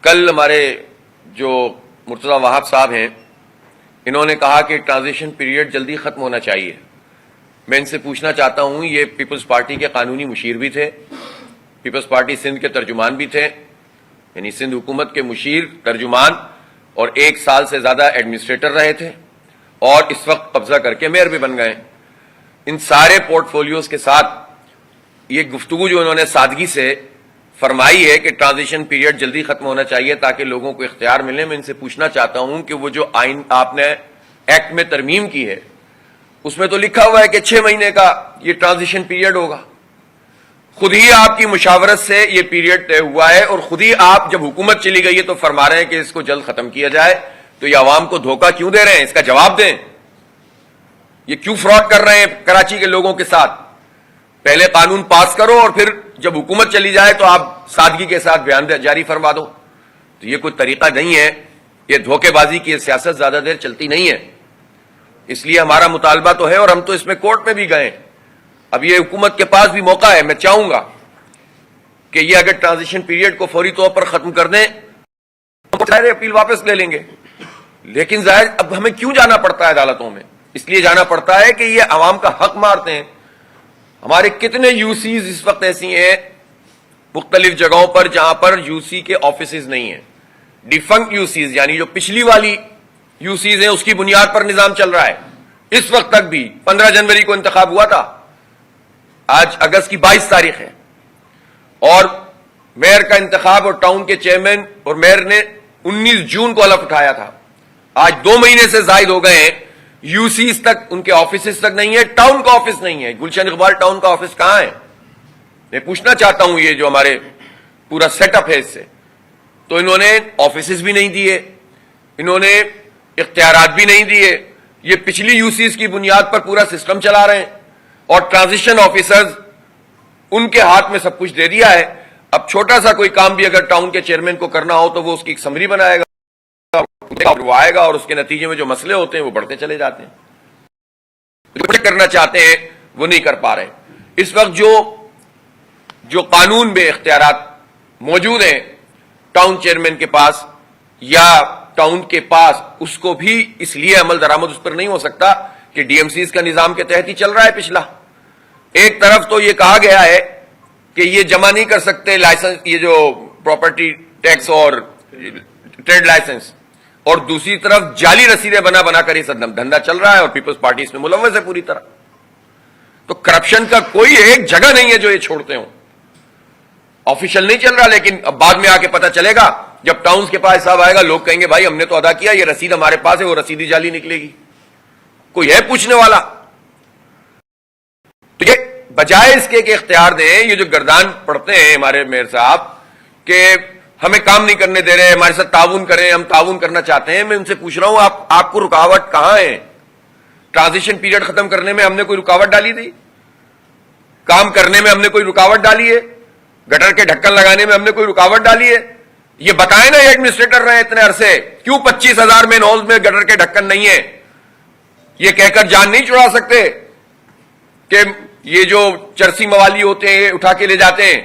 کل ہمارے جو مرتضی وہاب صاحب ہیں انہوں نے کہا کہ ٹرانزیشن پیریڈ جلدی ختم ہونا چاہیے. میں ان سے پوچھنا چاہتا ہوں، یہ پیپلز پارٹی کے قانونی مشیر بھی تھے، پیپلز پارٹی سندھ کے ترجمان بھی تھے، یعنی سندھ حکومت کے مشیر، ترجمان، اور 1 سال سے زیادہ ایڈمنسٹریٹر رہے تھے، اور اس وقت قبضہ کر کے میئر بھی بن گئے. ان سارے پورٹ فولیوز کے ساتھ یہ گفتگو جو انہوں نے سادگی سے فرمائی ہے کہ ٹرانزیشن پیریڈ جلدی ختم ہونا چاہیے تاکہ لوگوں کو اختیار ملے، میں ان سے پوچھنا چاہتا ہوں کہ وہ جو آئین آپ نے ایکٹ میں ترمیم کی ہے اس میں تو لکھا ہوا ہے کہ 6 مہینے کا یہ ٹرانزیشن پیریڈ ہوگا. خود ہی آپ کی مشاورت سے یہ پیریڈ طے ہوا ہے، اور خود ہی آپ جب حکومت چلی گئی ہے تو فرما رہے ہیں کہ اس کو جلد ختم کیا جائے. تو یہ عوام کو دھوکہ کیوں دے رہے ہیں؟ اس کا جواب دیں. یہ کیوں فراڈ کر رہے ہیں کراچی کے لوگوں کے ساتھ؟ پہلے قانون پاس کرو اور پھر جب حکومت چلی جائے تو آپ سادگی کے ساتھ بیان جاری فرما دو. تو یہ کوئی طریقہ نہیں ہے. یہ دھوکے بازی کی سیاست زیادہ دیر چلتی نہیں ہے. اس لیے ہمارا مطالبہ تو ہے، اور ہم تو اس میں کورٹ میں بھی گئے. اب یہ حکومت کے پاس بھی موقع ہے. میں چاہوں گا کہ یہ اگر ٹرانزیشن پیریڈ کو فوری طور پر ختم کر دیں تو ظاہر اپیل واپس لے لیں گے. لیکن ظاہر اب ہمیں کیوں جانا پڑتا ہے عدالتوں میں؟ اس لیے جانا پڑتا ہے کہ یہ عوام کا حق مارتے ہیں. ہمارے کتنے یو سیز اس وقت ایسی ہیں مختلف جگہوں پر جہاں پر یو سی کے آفیسز نہیں ہیں. ڈیفنکٹ یو سیز، یعنی جو پچھلی والی یو سیز ہیں اس کی بنیاد پر نظام چل رہا ہے. اس وقت تک بھی 15 جنوری کو انتخاب ہوا تھا، آج اگست کی 22 تاریخ ہے، اور میئر کا انتخاب اور ٹاؤن کے چیئرمین اور میئر نے 19 جون کو حلف اٹھایا تھا. آج 2 مہینے سے زائد ہو گئے ہیں، یو سیز تک ان کے آفیسز تک نہیں ہے، ٹاؤن کا آفس نہیں ہے. گلشن اقبال ٹاؤن کا آفس کہاں ہے؟ میں پوچھنا چاہتا ہوں. یہ جو ہمارے پورا سیٹ اپ ہے اس سے تو انہوں نے آفیسز بھی نہیں دیے، انہوں نے اختیارات بھی نہیں دیے. یہ پچھلی یو سیز کی بنیاد پر پورا سسٹم چلا رہے ہیں، اور ٹرانزیشن آفیسرز ان کے ہاتھ میں سب کچھ دے دیا ہے. اب چھوٹا سا کوئی کام بھی اگر ٹاؤن کے چیئرمین کو کرنا ہو تو وہ اس کی ایک سمری بنائے گا، وہ آئے گا، اور اس کے نتیجے میں جو مسئلے ہوتے ہیں وہ بڑھتے چلے جاتے ہیں. جو کرنا چاہتے ہیں وہ نہیں کر پا رہے. اس وقت جو قانون میں اختیارات موجود ہیں ٹاؤن چیئرمین کے پاس یا ٹاؤن کے پاس، اس کو بھی اس لیے عمل درآمد اس پر نہیں ہو سکتا کہ ڈی ایم سیز کا نظام کے تحت ہی چل رہا ہے پچھلا. ایک طرف تو یہ کہا گیا ہے کہ یہ جمع نہیں کر سکتے لائسنس، یہ جو پراپرٹی ٹیکس اور ٹریڈ لائسنس، اور دوسری طرف جعلی رسیدیں بنا کر یہ دھندا چل رہا ہے، اور پیپلز پارٹی اس میں ملوث ہے پوری طرح. تو کرپشن کا کوئی ایک جگہ نہیں ہے جو یہ چھوڑتے ہوں. آفیشل نہیں چل رہا، لیکن اب بعد میں آ کے پتہ چلے گا جب ٹاؤنز کے پاس حساب آئے گا، لوگ کہیں گے بھائی ہم نے تو ادا کیا، یہ رسید ہمارے پاس ہے، وہ رسیدی جعلی نکلے گی. کوئی ہے پوچھنے والا؟ تو یہ بجائے اس کے کہ اختیار دیں، یہ جو گردان پڑتے ہیں ہمارے میئر صاحب کہ ہمیں کام نہیں کرنے دے رہے، ہمارے ساتھ تعاون کریں، ہم تعاون کرنا چاہتے ہیں. میں ان سے پوچھ رہا ہوں آپ کو رکاوٹ کہاں ہے؟ ٹرانزیشن پیریڈ ختم کرنے میں ہم نے کوئی رکاوٹ ڈالی تھی؟ کام کرنے میں ہم نے کوئی رکاوٹ ڈالی ہے؟ گٹر کے ڈھکن لگانے میں ہم نے کوئی رکاوٹ ڈالی ہے؟ یہ بتائیں نا، یہ ایڈمنسٹریٹر رہے اتنے عرصے، کیوں 25,000 مین ہالز میں گٹر کے ڈھکن نہیں ہے؟ یہ کہہ کر جان نہیں چھڑا سکتے کہ یہ جو چرسی موالی ہوتے ہیں یہ اٹھا کے لے جاتے ہیں.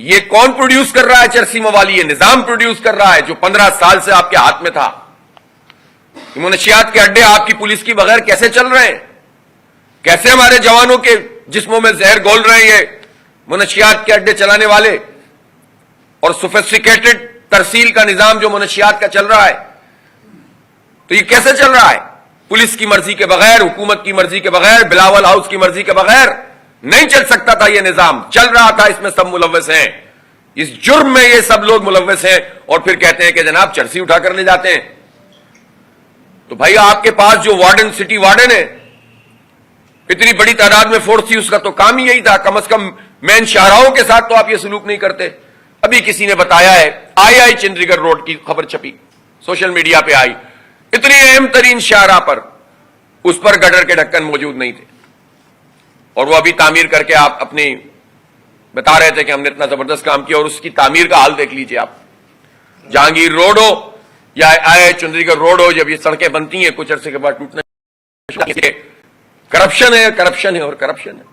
یہ کون پروڈیوس کر رہا ہے چرسی موالی؟ یہ نظام پروڈیوس کر رہا ہے جو 15 سال سے آپ کے ہاتھ میں تھا. منشیات کے اڈے آپ کی پولیس کی بغیر کیسے چل رہے ہیں؟ کیسے ہمارے جوانوں کے جسموں میں زہر گھول رہے ہیں یہ منشیات کے اڈے چلانے والے؟ اور سوفسٹیکیٹڈ ترسیل کا نظام جو منشیات کا چل رہا ہے، تو یہ کیسے چل رہا ہے؟ پولیس کی مرضی کے بغیر، حکومت کی مرضی کے بغیر، بلاول ہاؤس کی مرضی کے بغیر نہیں چل سکتا تھا. یہ نظام چل رہا تھا، اس میں سب ملوث ہیں، اس جرم میں یہ سب لوگ ملوث ہیں، اور پھر کہتے ہیں کہ جناب چرسی اٹھا کر لے جاتے ہیں. تو بھائی آپ کے پاس جو وارڈن، سٹی وارڈن ہے، اتنی بڑی تعداد میں فورس تھی، اس کا تو کام ہی یہی تھا. کم از کم مین شاہراہوں کے ساتھ تو آپ یہ سلوک نہیں کرتے. ابھی کسی نے بتایا ہے، آئی چندری گڑھ روڈ کی خبر چھپی، سوشل میڈیا پہ آئی، اتنی اہم ترین شاہراہ پر اس پر گٹر کے ڈھکن موجود نہیں تھے، اور وہ ابھی تعمیر کر کے آپ اپنی بتا رہے تھے کہ ہم نے اتنا زبردست کام کیا، اور اس کی تعمیر کا حال دیکھ لیجئے آپ. جہانگیر روڈ ہو یا آئی چندری گڑھ روڈ ہو، جب یہ سڑکیں بنتی ہیں کچھ عرصے کے بعد ٹوٹنے، کرپشن ہے، کرپشن ہے اور کرپشن ہے.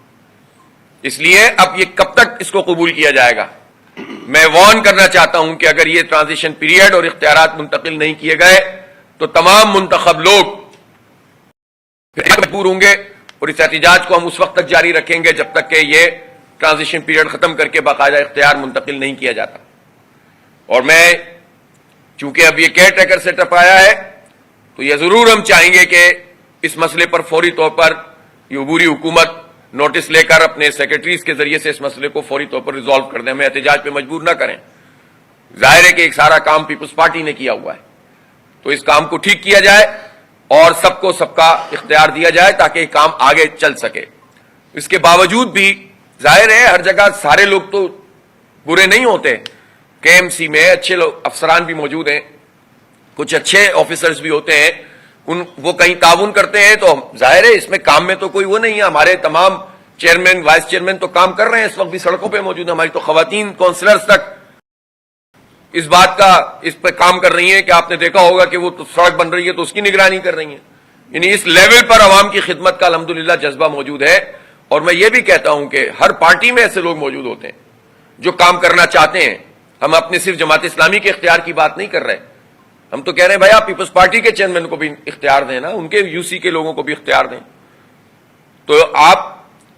اس لیے اب یہ کب تک اس کو قبول کیا جائے گا؟ میں وارن کرنا چاہتا ہوں کہ اگر یہ ٹرانزیشن پیریڈ اور اختیارات منتقل نہیں کیے گئے تو تمام منتخب لوگ مجبور ہوں گے، اور اس احتجاج کو ہم اس وقت تک جاری رکھیں گے جب تک کہ یہ ٹرانزیشن پیریڈ ختم کر کے باقاعدہ اختیار منتقل نہیں کیا جاتا۔ اور میں چونکہ اب یہ کیئر ٹیکر سیٹ اپ آیا ہے تو یہ ضرور ہم چاہیں گے کہ اس مسئلے پر فوری طور پر یہ عبوری حکومت نوٹس لے کر اپنے سیکرٹریز کے ذریعے سے اس مسئلے کو فوری طور پر ریزالو کر دیں، ہمیں احتجاج پہ مجبور نہ کریں۔ ظاہر ہے کہ ایک سارا کام پیپلز پارٹی نے کیا ہوا ہے، تو اس کام کو ٹھیک کیا جائے اور سب کو سب کا اختیار دیا جائے تاکہ یہ کام آگے چل سکے۔ اس کے باوجود بھی ظاہر ہے ہر جگہ سارے لوگ تو برے نہیں ہوتے، کے ایم سی میں اچھے لوگ افسران بھی موجود ہیں، کچھ اچھے آفیسرز بھی ہوتے ہیں، وہ کہیں تعاون کرتے ہیں، تو ظاہر ہے اس میں کام میں تو کوئی وہ نہیں ہے۔ ہمارے تمام چیئرمین وائس چیئرمین تو کام کر رہے ہیں، اس وقت بھی سڑکوں پہ موجود ہیں، ہماری تو خواتین کونسلرز تک اس بات کا اس پہ کام کر رہی ہیں کہ آپ نے دیکھا ہوگا کہ وہ سڑک بن رہی ہے تو اس کی نگرانی کر رہی ہیں۔ یعنی اس لیول پر عوام کی خدمت کا الحمدللہ جذبہ موجود ہے، اور میں یہ بھی کہتا ہوں کہ ہر پارٹی میں ایسے لوگ موجود ہوتے ہیں جو کام کرنا چاہتے ہیں۔ ہم اپنے صرف جماعت اسلامی کے اختیار کی بات نہیں کر رہے، ہم تو کہہ رہے ہیں بھائی آپ پیپلز پارٹی کے چیئرمین کو بھی اختیار دیں نا، ان کے یو سی کے لوگوں کو بھی اختیار دیں۔ تو آپ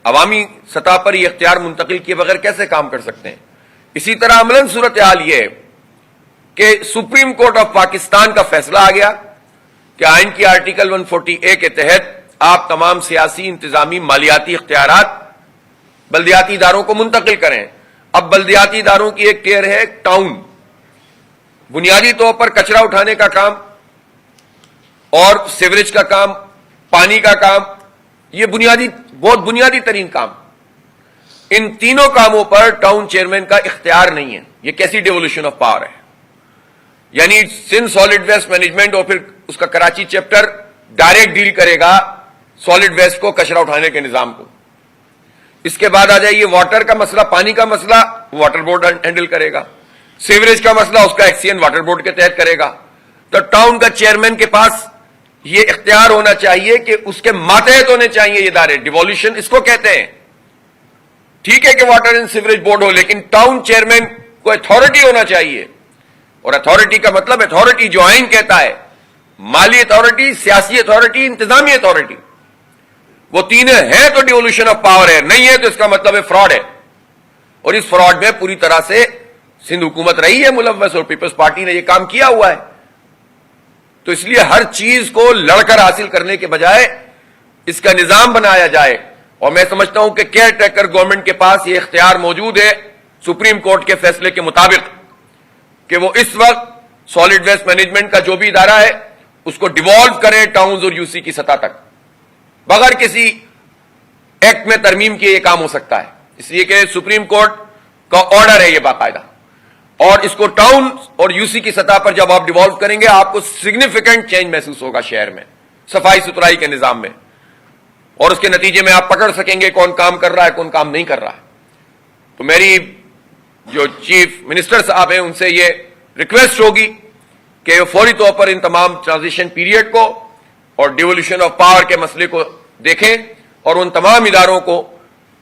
عوامی سطح پر یہ اختیار منتقل کیے بغیر کیسے کام کر سکتے ہیں؟ اسی طرح عملاً صورتحال یہ ہے کہ سپریم کورٹ آف پاکستان کا فیصلہ آ گیا کہ آئین کی آرٹیکل 140A کے تحت آپ تمام سیاسی، انتظامی، مالیاتی اختیارات بلدیاتی اداروں کو منتقل کریں۔ اب بلدیاتی اداروں کی ایک ٹیئر ہے ٹاؤن، بنیادی طور پر کچرا اٹھانے کا کام اور سیوریج کا کام، پانی کا کام، یہ بہت بنیادی ترین کام، ان تینوں کاموں پر ٹاؤن چیئرمین کا اختیار نہیں ہے۔ یہ کیسی ڈیولیوشن آف پاور ہے؟ یعنی سندھ سالڈ ویسٹ مینجمنٹ اور پھر اس کا کراچی چیپٹر ڈائریکٹ ڈیل کرے گا سالڈ ویسٹ کو، کچرا اٹھانے کے نظام کو۔ اس کے بعد آ جائیے واٹر کا مسئلہ، پانی کا مسئلہ واٹر بورڈ ہینڈل کرے گا، سیوریج کا مسئلہ اس کا ایکسین واٹر بورڈ کے تحت کرے گا۔ تو ٹاؤن کا چیئرمین کے پاس یہ اختیار ہونا چاہیے کہ اس کے ماتحت ہونے چاہیے یہ ادارے، ڈیولیوشن اس کو کہتے ہیں۔ ٹھیک ہے کہ واٹر اینڈ سیوریج بورڈ ہو، لیکن ٹاؤن چیئرمین کو اتھارٹی ہونا چاہیے، اور اتھارٹی کا مطلب اتھارٹی جو آئین کہتا ہے، مالی اتھارٹی، سیاسی اتھارٹی، انتظامی اتھارٹی، وہ تینوں ہیں تو ڈیولیوشن آف پاور ہے، نہیں ہے تو اس کا مطلب ہے فراڈ ہے۔ اور اس فراڈ میں پوری طرح سے سندھ حکومت رہی ہے ملوث، اور پیپلز پارٹی نے یہ کام کیا ہوا ہے۔ تو اس لیے ہر چیز کو لڑ کر حاصل کرنے کے بجائے اس کا نظام بنایا جائے، اور میں سمجھتا ہوں کہ کیئر ٹیکر گورنمنٹ کے پاس یہ اختیار موجود ہے سپریم کورٹ کے فیصلے کے مطابق کہ وہ اس وقت سالڈ ویسٹ مینجمنٹ کا جو بھی ادارہ ہے اس کو ڈیوالو کریں ٹاؤنز اور یو سی کی سطح تک، بغیر کسی ایکٹ میں ترمیم کیے یہ کام ہو سکتا ہے، اس لیے کہ سپریم کورٹ کا آرڈر ہے یہ باقاعدہ۔ اور اس کو ٹاؤن اور یو سی کی سطح پر جب آپ ڈیوالو کریں گے آپ کو سگنیفیکنٹ چینج محسوس ہوگا شہر میں، صفائی ستھرائی کے نظام میں، اور اس کے نتیجے میں آپ پکڑ سکیں گے کون کام کر رہا ہے کون کام نہیں کر رہا ہے۔ تو میری جو چیف منسٹر صاحب ہیں ان سے یہ ریکویسٹ ہوگی کہ وہ فوری طور پر ان تمام ٹرانزیشن پیریڈ کو اور ڈیولیوشن آف پاور کے مسئلے کو دیکھیں اور ان تمام اداروں کو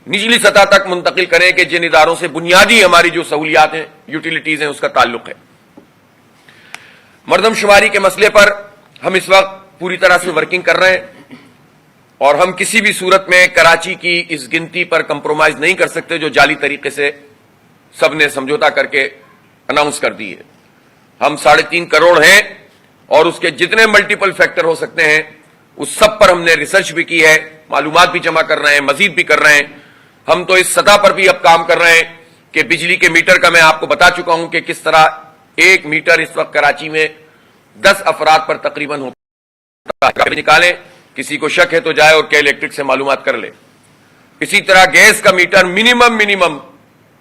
نچلی سطح تک منتقل کریں کہ جن اداروں سے بنیادی ہماری جو سہولیات ہیں، یوٹیلیٹیز ہیں، اس کا تعلق ہے۔ مردم شماری کے مسئلے پر ہم اس وقت پوری طرح سے ورکنگ کر رہے ہیں، اور ہم کسی بھی صورت میں کراچی کی اس گنتی پر کمپرومائز نہیں کر سکتے جو جعلی طریقے سے سب نے سمجھوتا کر کے اناؤنس کر دی ہے۔ ہم 3.5 کروڑ ہیں اور اس کے جتنے ملٹیپل فیکٹر ہو سکتے ہیں اس سب پر ہم نے ریسرچ بھی کی ہے، معلومات بھی جمع کر رہے ہیں، مزید بھی کر رہے ہیں۔ ہم تو اس سطح پر بھی اب کام کر رہے ہیں کہ بجلی کے میٹر کا میں آپ کو بتا چکا ہوں کہ کس طرح ایک میٹر اس وقت کراچی میں 10 افراد پر تقریباً ہوتا ہے، نکالیں، کسی کو شک ہے تو جائے اور کے الیکٹرک سے معلومات کر لے۔ اسی طرح گیس کا میٹر منیمم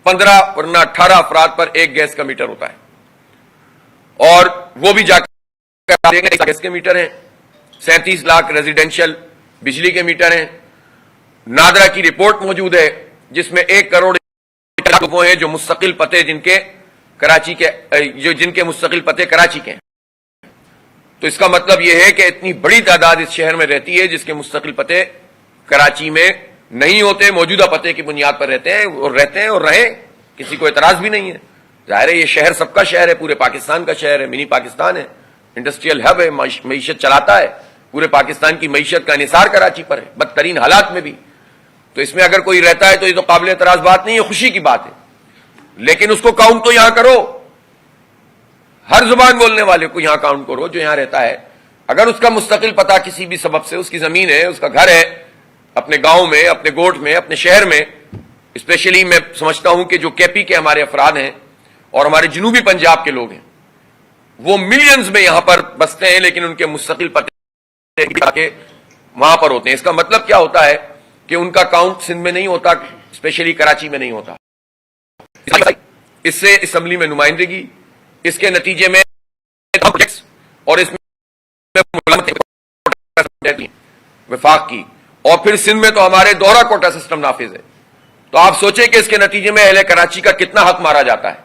15 ورنہ 18 افراد پر ایک گیس کا میٹر ہوتا ہے، اور وہ بھی جا کر گیس کے میٹر ہیں، 37 لاکھ ریزیڈینشل بجلی کے میٹر ہیں۔ نادرا کی رپورٹ موجود ہے جس میں 1 کروڑ وہ ہیں جو مستقل پتے جن کے مستقل پتے کراچی کے ہیں۔ تو اس کا مطلب یہ ہے کہ اتنی بڑی تعداد اس شہر میں رہتی ہے جس کے مستقل پتے کراچی میں نہیں ہوتے، موجودہ پتے کی بنیاد پر رہتے ہیں اور رہیں، کسی کو اعتراض بھی نہیں ہے۔ ظاہر ہے یہ شہر سب کا شہر ہے، پورے پاکستان کا شہر ہے، منی پاکستان ہے، انڈسٹریل ہب ہے، معیشت چلاتا ہے، پورے پاکستان کی معیشت کا انحصار کراچی پر ہے، بدترین حالات میں بھی. تو اس میں اگر کوئی رہتا ہے تو یہ تو قابل اعتراض بات نہیں ہے، خوشی کی بات ہے. لیکن اس کو کاؤنٹ تو یہاں کرو، ہر زبان بولنے والے کو یہاں کاؤنٹ کرو جو یہاں رہتا ہے. اگر اس کا مستقل پتہ کسی بھی سبب سے، اس کی زمین ہے، اس کا گھر ہے اپنے گاؤں میں، اپنے گوٹھ میں، اپنے شہر میں، اسپیشلی میں سمجھتا ہوں کہ جو کے پی کے ہمارے افراد ہیں اور ہمارے جنوبی پنجاب کے لوگ ہیں، وہ ملینز میں یہاں پر بستے ہیں، لیکن ان کے مستقل پتے وہاں پر ہوتے ہیں. اس کا مطلب کیا ہوتا ہے کہ ان کا کاؤنٹ سندھ میں نہیں ہوتا، اسپیشلی کراچی میں نہیں ہوتا. اس سے اسمبلی میں نمائندگی، اس کے نتیجے میں اور اس میں وفاق کی، اور پھر سندھ میں تو ہمارے دوہرا کوٹا سسٹم نافذ ہے. تو آپ سوچیں کہ اس کے نتیجے میں اہل کراچی کا کتنا حق مارا جاتا ہے.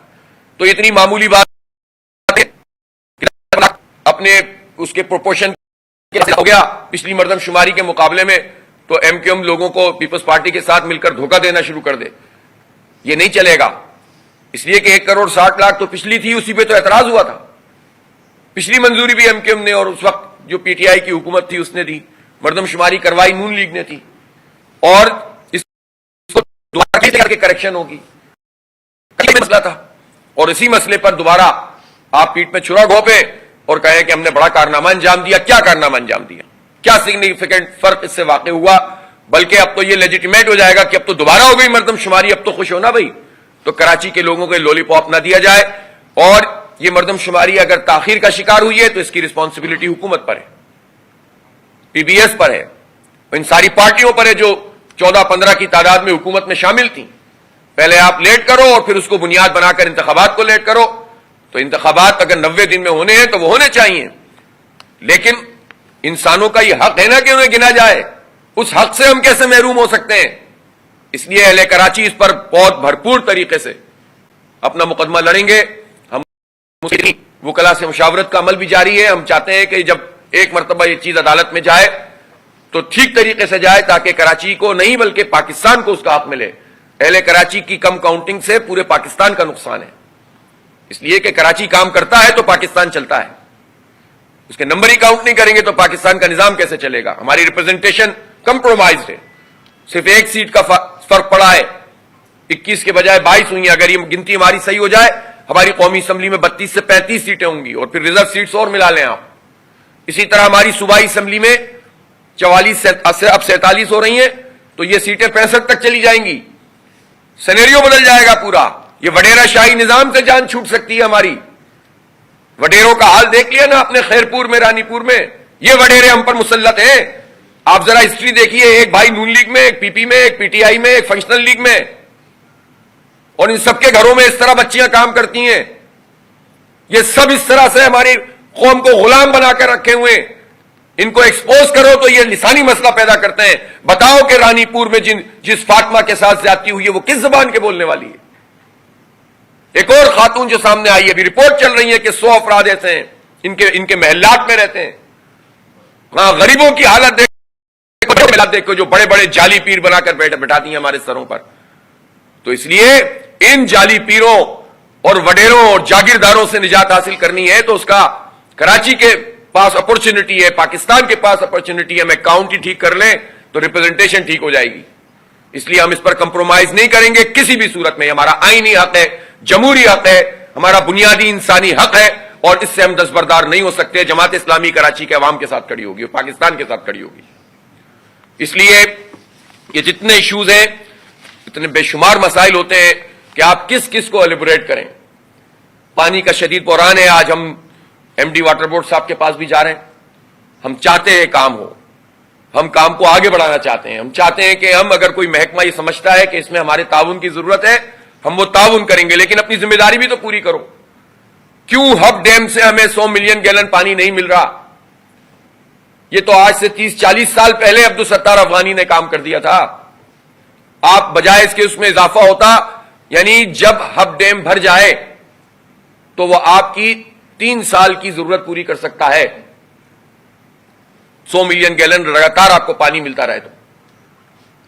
تو اتنی معمولی بات اپنے اس کے پروپورشن ہو گیا پچھلی مردم شماری کے مقابلے میں، تو ایم کیو ایم لوگوں کو پیپلز پارٹی کے ساتھ مل کر دھوکہ دینا شروع کر دے. یہ نہیں چلے گا، اس لیے کہ 1,60,00,000 تو پچھلی تھی، اسی پہ تو اعتراض ہوا تھا. پچھلی منظوری بھی ایم کیو ایم نے، اور اس وقت جو پی ٹی آئی کی حکومت تھی اس نے دی. مردم شماری کروائی نون لیگ نے تھی، اور اس کو دوبارہ کے کریکشن ہوگی. مسئلہ تھا، اور اسی مسئلے پر دوبارہ آپ پیٹ میں چھرا گھونپے اور کہیں کہ ہم نے بڑا کارنامہ انجام دیا. کیا کارنامہ انجام دیا؟ کیا سگنیفیکنٹ فرق اس سے واقع ہوا؟ بلکہ اب تو یہ لیجیٹیمیٹ ہو جائے گا کہ اب تو دوبارہ ہو گئی مردم شماری، اب تو خوش ہونا بھائی. تو کراچی کے لوگوں کو لولی پاپ نہ دیا جائے، اور یہ مردم شماری اگر تاخیر کا شکار ہوئی ہے تو اس کی رسپانسبلٹی حکومت پر ہے، پی بی ایس پر ہے، ان ساری پارٹیوں پر ہے جو 14-15 کی تعداد میں حکومت میں شامل تھیں. پہلے آپ لیٹ کرو اور پھر اس کو بنیاد بنا کر انتخابات کو لیٹ کرو. تو انتخابات اگر 90 دن میں ہونے ہیں تو وہ ہونے چاہیے، لیکن انسانوں کا یہ حق ہے نا کہ انہیں گنا جائے. اس حق سے ہم کیسے محروم ہو سکتے ہیں؟ اس لیے اہل کراچی اس پر بہت بھرپور طریقے سے اپنا مقدمہ لڑیں گے. ہم وکلا سے مشاورت کا عمل بھی جاری ہے. ہم چاہتے ہیں کہ جب ایک مرتبہ یہ چیز عدالت میں جائے تو ٹھیک طریقے سے جائے، تاکہ کراچی کو نہیں بلکہ پاکستان کو اس کا حق ملے. اہل کراچی کی کم کاؤنٹنگ سے پورے پاکستان کا نقصان ہے، اس لیے کہ کراچی کام کرتا ہے تو پاکستان چلتا ہے. اس کے نمبر ہی کاؤنٹ نہیں کریں گے تو پاکستان کا نظام کیسے چلے گا؟ ہماری ریپرزنٹیشن کمپرومائزڈ ہے، صرف ایک سیٹ کا فرق پڑا ہے، 21 کے بجائے 22 ہوئی ہیں. اگر یہ گنتی ہماری صحیح ہو جائے، ہماری قومی اسمبلی میں 32 سے 35 سیٹیں ہوں گی، اور پھر ریزرو سیٹس اور ملا لیں آپ. اسی طرح ہماری صوبائی اسمبلی میں 44 سے اب 47 ہو رہی ہیں، تو یہ سیٹیں 65 تک چلی جائیں گی. سینیریو بدل جائے گا پورا. یہ وڈیرا شاہی نظام سے جان چھوٹ سکتی ہے ہماری. وڈیروں کا حال دیکھ لیا نا اپنے خیرپور میں، رانی پور میں. یہ وڈیرے ہم پر مسلط ہیں. آپ ذرا ہسٹری دیکھیے، ایک بھائی نون لیگ میں، ایک پی پی میں، ایک پی ٹی آئی میں، ایک فنکشنل لیگ میں، اور ان سب کے گھروں میں اس طرح بچیاں کام کرتی ہیں. یہ سب اس طرح سے ہماری قوم کو غلام بنا کر رکھے ہوئے. ان کو ایکسپوز کرو تو یہ لسانی مسئلہ پیدا کرتے ہیں. بتاؤ کہ رانی پور میں جس فاطمہ کے ساتھ زیادتی ہوئی ہے وہ کس زبان کے بولنے والی ہے؟ ایک اور خاتون جو سامنے آئی ہے، ابھی رپورٹ چل رہی ہے کہ 100 افراد ایسے ہیں ان کے محلات میں رہتے ہیں. وہاں غریبوں کی حالت دیکھو جو بڑے بڑے جعلی پیر بنا کر بٹھاتی ہیں ہمارے سروں پر. تو اس لیے ان جعلی پیروں اور وڈیروں اور جاگیرداروں سے نجات حاصل کرنی ہے تو اس کا کراچی کے پاس اپرچونٹی ہے، پاکستان کے پاس اپرچونٹی ہے. میں کاؤنٹی ٹھیک کر لیں تو ریپرزنٹیشن ٹھیک ہو جائے گی. اس لیے ہم اس پر کمپرومائز نہیں کریں گے کسی بھی صورت میں. ہمارا آئینی حق ہے، جمہوری حق ہے، ہمارا بنیادی انسانی حق ہے، اور اس سے ہم دستبردار نہیں ہو سکتے. جماعت اسلامی کراچی کے عوام کے ساتھ کھڑی ہوگی اور پاکستان کے ساتھ کھڑی ہوگی. اس لیے یہ جتنے ایشوز ہیں، اتنے بے شمار مسائل ہوتے ہیں کہ آپ کس کس کو ایلیبوریٹ کریں. پانی کا شدید بحران ہے. آج ہم ایم ڈی واٹر بورڈ صاحب کے پاس بھی جا رہے ہیں. ہم چاہتے ہیں کام ہو، ہم کام کو آگے بڑھانا چاہتے ہیں. ہم چاہتے ہیں کہ ہم اگر کوئی محکمہ یہ سمجھتا ہے کہ اس میں ہمارے تعاون کی ضرورت ہے، ہم وہ تعاون کریں گے، لیکن اپنی ذمہ داری بھی تو پوری کرو. کیوں ہب ڈیم سے ہمیں 100 ملین گیلن پانی نہیں مل رہا؟ یہ تو آج سے 30-40 سال پہلے عبدالستار افغانی نے کام کر دیا تھا. آپ بجائے اس کے اس میں اضافہ ہوتا، یعنی جب ہب ڈیم بھر جائے تو وہ آپ کی 3 سال کی ضرورت پوری کر سکتا ہے. 100 ملین گیلن لگاتار آپ کو پانی ملتا رہے تو.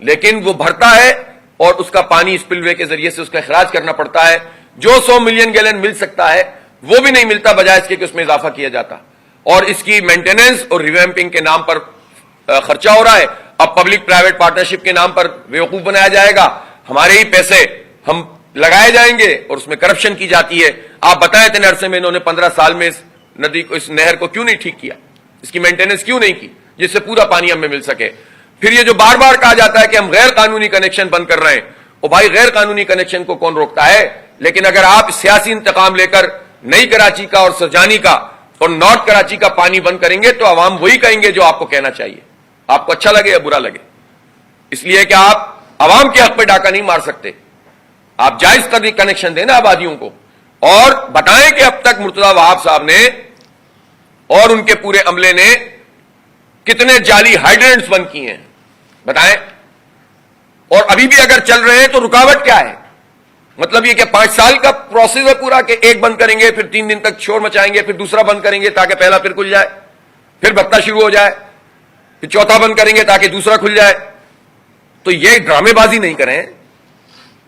لیکن وہ بھرتا ہے اور اس کا پانی اسپل وے کے ذریعے سے اس کا اخراج کرنا پڑتا ہے. جو 100 ملین گیلن مل سکتا ہے وہ بھی نہیں ملتا، بجائے اس کے کہ اس میں اضافہ کیا جاتا، اور اس کی مینٹیننس اور ریویمپنگ کے نام پر خرچہ ہو رہا ہے. اب پبلک پرائیویٹ پارٹنرشپ کے نام پر بیوقوف بنایا جائے گا، ہمارے ہی پیسے ہم لگائے جائیں گے اور اس میں کرپشن کی جاتی ہے. آپ بتائیں اتنے عرصے میں انہوں نے 15 سال میں اس ندی کو، اس نہر کو کیوں نہیں ٹھیک کیا، اس کی مینٹیننس کیوں نہیں کی جس سے پورا پانی ہمیں مل سکے. پھر یہ جو بار بار کہا جاتا ہے کہ ہم غیر قانونی کنیکشن بند کر رہے ہیں، او بھائی غیر قانونی کنیکشن کو کون روکتا ہے؟ لیکن اگر آپ سیاسی انتقام لے کر نئی کراچی کا اور سرجانی کا اور نارتھ کراچی کا پانی بند کریں گے تو عوام وہی کہیں گے جو آپ کو کہنا چاہیے، آپ کو اچھا لگے یا برا لگے. اس لیے کہ آپ عوام کے حق پہ ڈاکہ نہیں مار سکتے. آپ جائز قدری کنیکشن دیں نا آبادیوں کو، اور بتائیں کہ اب تک مرتضی وہاب صاحب نے اور ان کے پورے عملے نے کتنے جعلی ہائیڈرنٹس بند کیے ہیں، بتائیں. اور ابھی بھی اگر چل رہے ہیں تو رکاوٹ کیا ہے؟ مطلب یہ کہ 5 سال کا پروسیس ہے پورا، کہ ایک بند کریں گے پھر 3 دن تک شور مچائیں گے، پھر دوسرا بند کریں گے تاکہ پہلا پھر کھل جائے، پھر بھتہ شروع ہو جائے، پھر چوتھا بند کریں گے تاکہ دوسرا کھل جائے. تو یہ ڈرامے بازی نہیں کریں،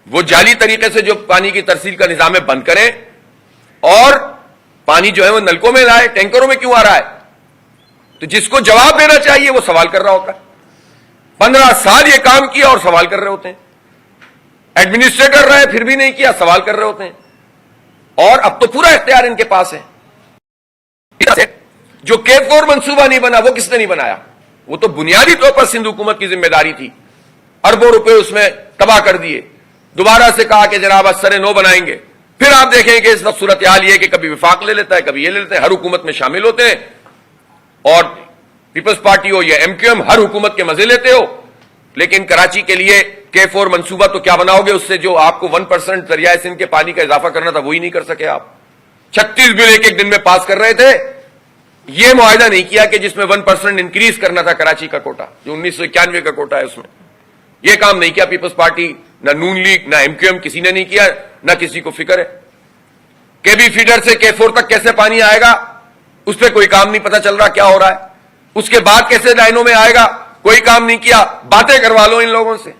وہ جعلی طریقے سے جو پانی کی ترسیل کا نظام ہے بند کریں، اور پانی جو ہے وہ نلکوں میں لائے، ٹینکروں میں کیوں آ رہا ہے؟ تو جس کو جواب دینا چاہیے وہ سوال کر رہا ہوتا ہے. 15 سال یہ کام کیا اور سوال کر رہے ہوتے ہیں. ایڈمنسٹریٹر رہے پھر بھی نہیں کیا، سوال کر رہے ہوتے ہیں. اور اب تو پورا اختیار ان کے پاس ہے. جو K4 منصوبہ نہیں بنا وہ کس نے نہیں بنایا؟ وہ تو بنیادی طور پر سندھ حکومت کی ذمہ داری تھی. اربوں روپے اس میں تباہ کر دیے. دوبارہ سے کہا کہ جناب سر نو بنائیں گے. پھر آپ دیکھیں کہ اس وقت صورتحال یہ کہ کبھی وفاق لے لیتا ہے، کبھی یہ لے لیتے ہیں، ہر حکومت میں شامل ہوتے ہیں. اور پیپلز پارٹی ہو یا MQM ہر حکومت کے مزے لیتے ہو. لیکن کراچی کے لیے K4 منصوبہ تو کیا بناؤ گے؟ اس سے جو آپ کو 1% دریائے سندھ کے پانی کا اضافہ کرنا تھا وہی نہیں کر سکے آپ. 36 بل ایک دن میں پاس کر رہے تھے. یہ معاہدہ نہیں کیا کہ جس میں 1% انکریز کرنا تھا کراچی کا کوٹا، جو 1991 کا کوٹا ہے اس میں. یہ کام نہیں کیا پیپلز پارٹی، نہ نون لیگ، نہ MQM، کسی نے نہیں کیا، نہ کسی کو فکر ہے. KB فیڈر سے K4 تک کیسے پانی آئے گا اس پہ کوئی کام نہیں، پتہ چل رہا کیا ہو رہا ہے. اس کے بعد کیسے لائنوں میں آئے گا کوئی کام نہیں کیا. باتیں کروا لو ان لوگوں سے،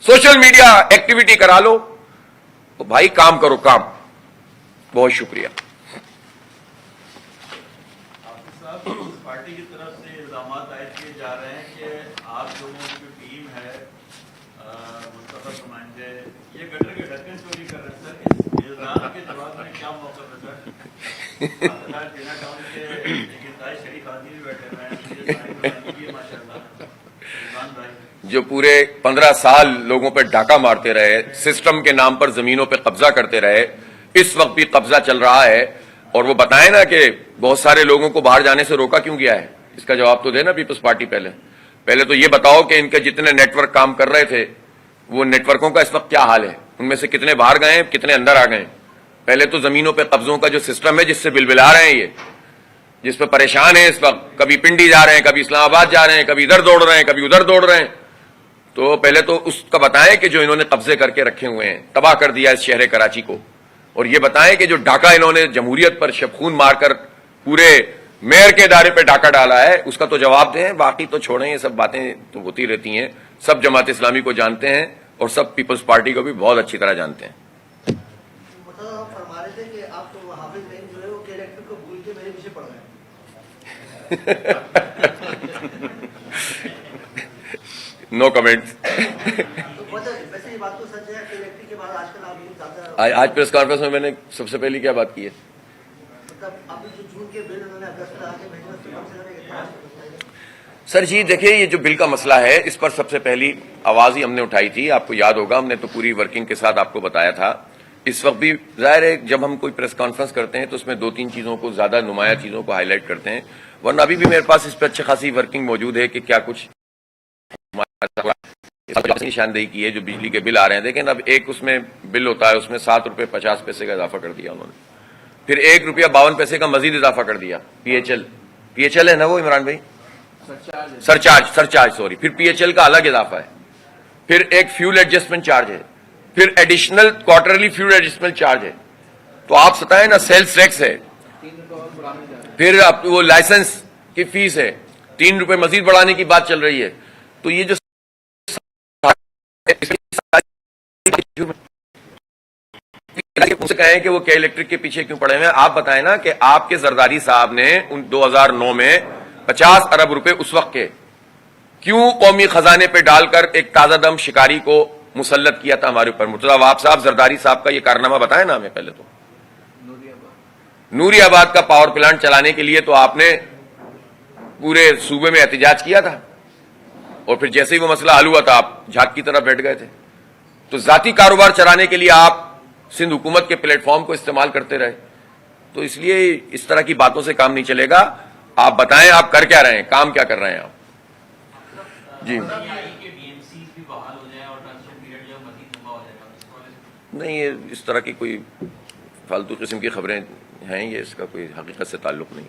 سوشل میڈیا ایکٹیویٹی کرا لو. تو بھائی کام کرو کام. بہت شکریہ. پارٹی کی طرف سے الزامات عائد کیے جا رہے ہیں کہ آپ لوگوں کی جو ٹیم ہے مستقل نمائندے یہ گٹر کے ڈھکن چوری کر رہے ہیں. سر اس الزام کے جواب میں کیا موقع رکھا؟ دینا ٹاؤن کے انتہائی شریف آدمی بھی بیٹھے ہوئے ہیں ماشاء اللہ، جو پورے 15 سال لوگوں پہ ڈاکہ مارتے رہے، سسٹم کے نام پر زمینوں پہ قبضہ کرتے رہے، اس وقت بھی قبضہ چل رہا ہے. اور وہ بتائیں نا کہ بہت سارے لوگوں کو باہر جانے سے روکا کیوں گیا ہے؟ اس کا جواب تو دے نا پیپلز پارٹی. پہلے تو یہ بتاؤ کہ ان کے جتنے نیٹ ورک کام کر رہے تھے وہ نیٹ ورکوں کا اس وقت کیا حال ہے؟ ان میں سے کتنے باہر گئے ہیں، کتنے اندر آ گئے ہیں؟ پہلے تو زمینوں پہ قبضوں کا جو سسٹم ہے جس سے بلبلا رہے ہیں، یہ جس پہ پریشان ہیں اس وقت، کبھی پنڈی جا رہے ہیں، کبھی اسلام آباد جا رہے ہیں، کبھی ادھر دوڑ رہے ہیں، کبھی ادھر دوڑ رہے ہیں. تو پہلے تو اس کا بتائیں کہ جو انہوں نے قبضے کر کے رکھے ہوئے ہیں، تباہ کر دیا اس شہر کراچی کو. اور یہ بتائیں کہ جو ڈاکہ انہوں نے جمہوریت پر شبخون مار کر پورے میئر کے ادارے پہ ڈاکہ ڈالا ہے اس کا تو جواب دیں. باقی تو چھوڑیں، یہ سب باتیں تو ہوتی رہتی ہیں. سب جماعت اسلامی کو جانتے ہیں اور سب پیپلز پارٹی کو بھی بہت اچھی طرح جانتے ہیں. نو کمنٹ. آج پریس کانفرنس میں نے سب سے پہلی کیا بات کی ہے؟ سر جی دیکھیں، یہ جو بل کا مسئلہ ہے اس پر سب سے پہلی آواز ہی ہم نے اٹھائی تھی. آپ کو یاد ہوگا ہم نے تو پوری ورکنگ کے ساتھ آپ کو بتایا تھا. اس وقت بھی ظاہر ہے جب ہم کوئی پریس کانفرنس کرتے ہیں تو اس میں 2-3 چیزوں کو، زیادہ نمایاں چیزوں کو ہائی لائٹ کرتے ہیں. ورنہ ابھی بھی میرے پاس اس پہ اچھی خاصی ورکنگ موجود ہے کہ کیا کچھ نشاندہی کی ہے. جو بجلی کے بل آ رہے ہیں، دیکھیں اب ایک اس میں بل ہوتا ہے، اس میں 7 روپے 50 پیسے کا اضافہ کر دیا انہوں نے. پھر 1 روپیہ 52 پیسے کا مزید اضافہ کر دیا. پی ایچ ایل ہے نا وہ عمران بھائی، سرچارج سوری. پھر PHL کا الگ اضافہ ہے. پھر ایک فیول ایڈجسٹمنٹ چارج ہے. پھر additional quarterly fuel adjustment charge ہے. تو آپ ستائیں نا، سیلز ٹیکس ہے. پھر وہ لائسنس کی فیس ہے. 3 روپے مزید بڑھانے کی بات چل رہی ہے. تو یہ جو سے کہیں کہ وہ کے الیکٹرک کے پیچھے کیوں پڑے ہوئے ہیں. آپ بتائیں نا کہ آپ کے زرداری صاحب نے 2009 میں 50 ارب روپے اس وقت کے کیوں قومی خزانے پہ ڈال کر ایک تازہ دم شکاری کو مسلط کیا تھا ہمارے اوپر. مرتضی وہاب صاحب زرداری صاحب کا یہ کارنامہ بتائیں نا ہمیں پہلے. تو نوری آباد کا پاور پلانٹ چلانے کے لیے تو آپ نے پورے صوبے میں احتجاج کیا تھا, اور پھر جیسے ہی وہ مسئلہ حل ہوا تھا آپ جھاگ کی طرف بیٹھ گئے تھے. تو ذاتی کاروبار چلانے کے لیے آپ سندھ حکومت کے پلیٹ فارم کو استعمال کرتے رہے. تو اس لیے اس طرح کی باتوں سے کام نہیں چلے گا. آپ بتائیں آپ کر کیا رہے ہیں, کام کیا کر رہے ہیں آپ. جی نہیں, یہ اس طرح کی کوئی فالتو قسم کی خبریں ہیں, یہ اس کا کوئی حقیقت سے تعلق نہیں.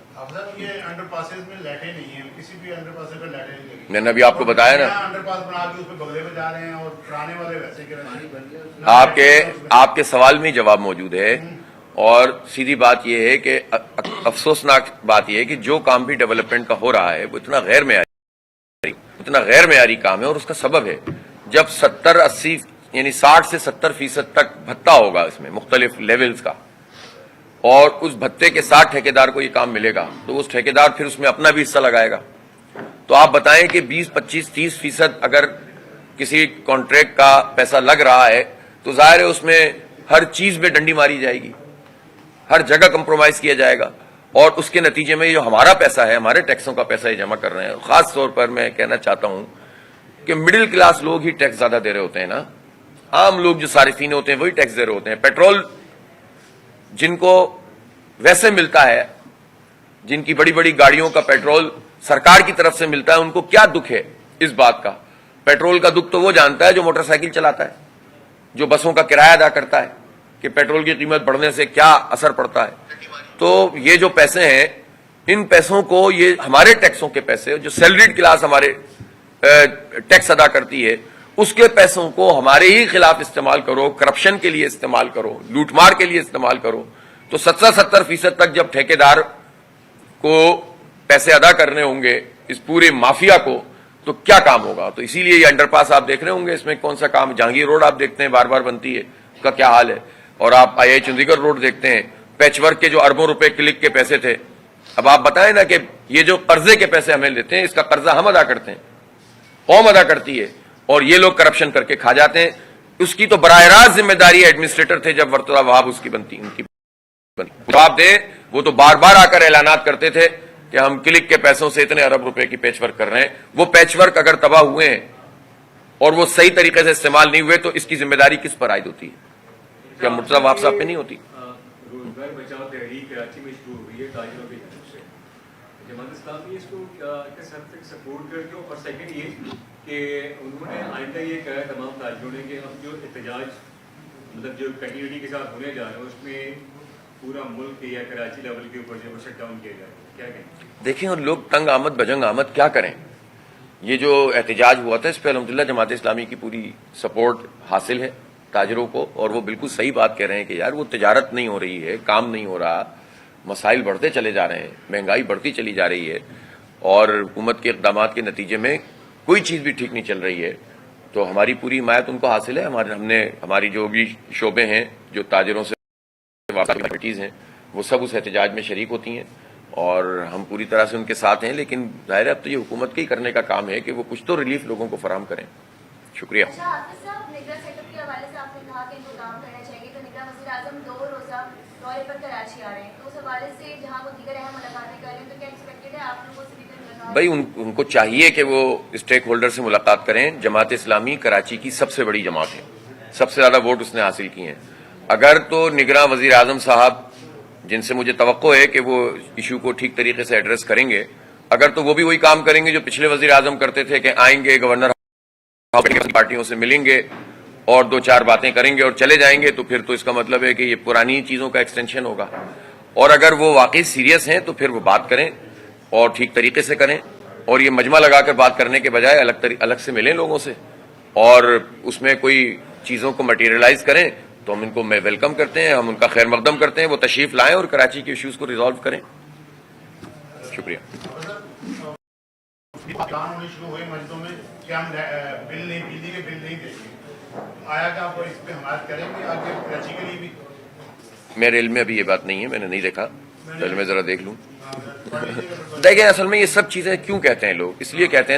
یہ انڈر پاسز میں لائٹیں نہیں ہیں, کسی بھی انڈر پاس پہ لائٹیں نہیں لگی. میں نے ابھی آپ کو بتایا نا, انڈر پاس بنا کے اس پہ بگلے میں جا رہے ہیں اور پرانے والے ویسے کے آپ کے سوال میں جواب موجود ہے. اور سیدھی بات یہ ہے کہ افسوسناک بات یہ ہے کہ جو کام بھی ڈیولپمنٹ کا ہو رہا ہے وہ اتنا غیر معیاری کام ہے, اور اس کا سبب ہے جب 70-80 یعنی 60 سے 70% تک بھتہ ہوگا اس میں مختلف لیولز کا, اور اس بھتے کے ساتھ ٹھیکیدار کو یہ کام ملے گا, تو اس ٹھیکیدار پھر اس میں اپنا بھی حصہ لگائے گا. تو آپ بتائیں کہ 20-25-30% اگر کسی کانٹریکٹ کا پیسہ لگ رہا ہے تو ظاہر ہے اس میں ہر چیز میں ڈنڈی ماری جائے گی, ہر جگہ کمپرومائز کیا جائے گا, اور اس کے نتیجے میں جو ہمارا پیسہ ہے, ہمارے ٹیکسوں کا پیسہ یہ جمع کر رہے ہیں. خاص طور پر میں کہنا چاہتا ہوں کہ مڈل کلاس لوگ ہی ٹیکس زیادہ دے رہے ہوتے ہیں نا. عام لوگ جو صارفین ہوتے ہیں وہی ٹیکس دے رہے ہوتے ہیں. پیٹرول جن کو ویسے ملتا ہے, جن کی بڑی بڑی گاڑیوں کا پیٹرول سرکار کی طرف سے ملتا ہے, ان کو کیا دکھ ہے اس بات کا. پیٹرول کا دکھ تو وہ جانتا ہے جو موٹر سائیکل چلاتا ہے, جو بسوں کا کرایہ ادا کرتا ہے, کہ پیٹرول کی قیمت بڑھنے سے کیا اثر پڑتا ہے. تو یہ جو پیسے ہیں, ان پیسوں کو, یہ ہمارے ٹیکسوں کے پیسے, جو سیلریڈ کلاس ہمارے ٹیکس ادا کرتی ہے, اس کے پیسوں کو ہمارے ہی خلاف استعمال کرو, کرپشن کے لیے استعمال کرو, لوٹ مار کے لیے استعمال کرو. تو 70% تک جب ٹھیکیدار کو پیسے ادا کرنے ہوں گے اس پورے مافیا کو, تو کیا کام ہوگا. تو اسی لیے یہ انڈر پاس آپ دیکھ رہے ہوں گے, اس میں کون سا کام. جہانگیر روڈ آپ دیکھتے ہیں بار بار بنتی ہے, اس کا کیا حال ہے. اور آپ آئی چندی گڑھ روڈ دیکھتے ہیں, پیچ ورک کے جو اربوں روپے کلک کے پیسے تھے. اب آپ بتائیں نا کہ یہ جو قرضے کے پیسے ہمیں لیتے ہیں, اس کا قرضہ ہم ادا کرتے ہیں, قوم ادا کرتی ہے, اور یہ لوگ کرپشن کر کے کھا جاتے ہیں. اس کی تو براہ راست ذمہ داری ایڈمنسٹریٹر تھے جب مرتضی وہاب اس کی بنتی, ان کی جواب دے. وہ تو بار بار آ کر اعلانات کرتے تھے کہ ہم کلک کے پیسوں سے اتنے ارب روپے کی پیچ ورک کر رہے ہیں. وہ پیچ ورک اگر تباہ ہوئے ہیں اور وہ صحیح طریقے سے استعمال نہیں ہوئے, تو اس کی ذمہ داری کس پر عائد ہوتی ہے؟ کیا مرتضی وہاب صاحب پہ نہیں ہوتی؟ روزگار بچاؤ تحریک کراچی میں شروع ہوئی ہے تاجروں کی طرف سے. جماعت اسلامی اس کو کس حد تک سپورٹ کرتے ہو؟ اور سیکنڈ یہ کہ انہوں نے آئندہ یہ کہا تمام تاجروں نے کہ اب جو احتجاج مطلب جو کنٹینیوٹی کے ساتھ ہونے جا رہے ہیں اس میں پورا ملک یا کراچی لیول کے اوپر جو شٹ ڈاؤن کیا جائے, کیا کہیں؟ دیکھیں, اور لوگ تنگ آمد بجنگ آمد کیا کریں. یہ جو احتجاج ہوا تھا اس پہ الحمدللہ جماعت اسلامی کی پوری سپورٹ حاصل ہے تاجروں کو, اور وہ بالکل صحیح بات کہہ رہے ہیں کہ یار وہ تجارت نہیں ہو رہی ہے, کام نہیں ہو رہا, مسائل بڑھتے چلے جا رہے ہیں, مہنگائی بڑھتی چلی جا رہی ہے, اور حکومت کے اقدامات کے نتیجے میں کوئی چیز بھی ٹھیک نہیں چل رہی ہے. تو ہماری پوری حمایت ان کو حاصل ہے. ہماری جو بھی شعبے ہیں جو تاجروں سے کمیٹیز ہیں وہ سب اس احتجاج میں شریک ہوتی ہیں, اور ہم پوری طرح سے ان کے ساتھ ہیں. لیکن ظاہر ہے اب تو یہ حکومت کے ہی کرنے کا کام ہے کہ وہ کچھ تو ریلیف لوگوں کو فراہم کریں. شکریہ. بھائی ان کو چاہیے کہ وہ اسٹیک ہولڈر سے ملاقات کریں. جماعت اسلامی کراچی کی سب سے بڑی جماعت ہے, سب سے زیادہ ووٹ اس نے حاصل کیے ہیں. اگر تو نگراں وزیر اعظم صاحب, جن سے مجھے توقع ہے کہ وہ ایشو کو ٹھیک طریقے سے ایڈریس کریں گے, اگر تو وہ بھی وہی کام کریں گے جو پچھلے وزیر اعظم کرتے تھے کہ آئیں گے گورنر پارٹیوں سے ملیں گے اور 2-4 باتیں کریں گے اور چلے جائیں گے, تو پھر تو اس کا مطلب ہے کہ یہ پرانی چیزوں کا ایکسٹینشن ہوگا. اور اگر وہ واقعی سیریس ہیں تو پھر وہ بات کریں اور ٹھیک طریقے سے کریں, اور یہ مجمع لگا کر بات کرنے کے بجائے الگ سے ملیں لوگوں سے, اور اس میں کوئی چیزوں کو مٹیریلائز کریں, تو ہم ان کو میں ویلکم کرتے ہیں, ہم ان کا خیر مقدم کرتے ہیں. وہ تشریف لائیں اور کراچی کے ایشوز کو ریزالو کریں. شکریہ. ہونے شروع ہوئے مسجدوں میں کہ ہم بل نہیں, بجلی کے بل نہیں دیں گے, آیا کہ آپ اس پہ حمایت کریں گے آگے کراچی کے لیے بھی؟ میرے علم میں ابھی یہ بات نہیں ہے, میں نے نہیں دیکھا, پہلے میں ذرا دیکھ لوں. دیکھیں اصل میں یہ سب چیزیں کیوں کہتے ہیں لوگ, اس لیے کہتے ہیں نا